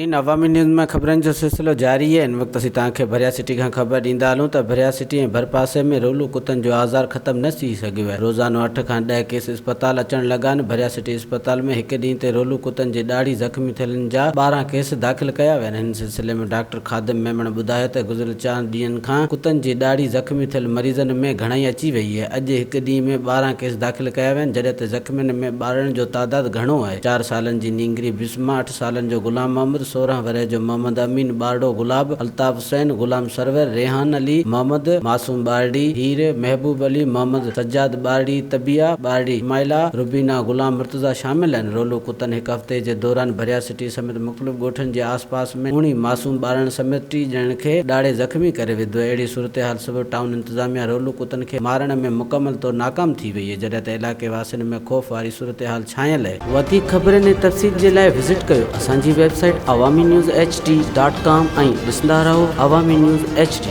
इन अवामी न्यूज़ में ख़बरनि जो सिलसिलो जारी है। इन वक्त असीं तव्हांखे भरिया सिटी खां ख़बर ॾींदा हलूं त भरिया सिटी ऐं भरपासे में रोलू कुतनि जो आज़ार ख़त्म न थी सघियो आहे। रोज़ानो 8 खां 10 केस इस्पताल अचण लॻा आहिनि। भरिया सिटी इस्पताल में हिकु ॾींहं ते रोलू कुतनि जी ॾाढी ज़ख़्मी थियलनि जा 12 केस दाख़िल कया विया आहिनि। हिन सिलसिले में डॉक्टर ख़ादिम मेमण ॿुधायो त गुज़िरियल 4 ॾींहंनि खां कुतनि जी ॾाढी ज़ख़्मी थियल मरीज़नि में घणाई अची वई आहे। अॼु हिकु ॾींहं में 12 केस दाख़िल कया विया आहिनि, जॾहिं त ज़ख़्मियुनि में ॿारनि जो तादादु घणो आहे। 4 सालनि जी नींगरी बिस्मा, 8 सालनि जो गुलाम मोहम्मद, 16 वर्ष जो मोहम्मद अमीन, बारडो गुलाब, अल्ताफ हुसैन, गुलाम सरवर, रेहान अली मोहम्मद, मासूम बारडी, हीर, महबूब अली मोहम्मद, सज्जाद बारडी, तबिया बारडी, इस्माइला, रुबीना, गुलाम मुर्तज़ा शामिल आहिनि। रोलू कुतनि हिकु हफ़्ते जे दौरान भरिया सिटी समेत मुख़्तलिफ़ ॻोठनि जे आसपास में 19 मासूम ॿारनि समेत 3 ॼणनि खे ॾाढे ज़ख़्मी करे विधो आहे। अहिड़ी सूरत हाल सबबि टाउन इंतिज़ामिया रोलू कुतनि खे मारण में मुकमल तौर नाकाम थी वई आहे, जॾहिं त इलाइक़े वासियुनि में ख़ौफ़ वारी सूरत हाल छायल आहे। वधीक ख़बरनि ऐं तफ़सील जे लाइ विज़िट कयो असांजी वेबसाइट awamiNewsHD.com ऐं ॾिसंदा रहो अवामी न्यूज़ HD।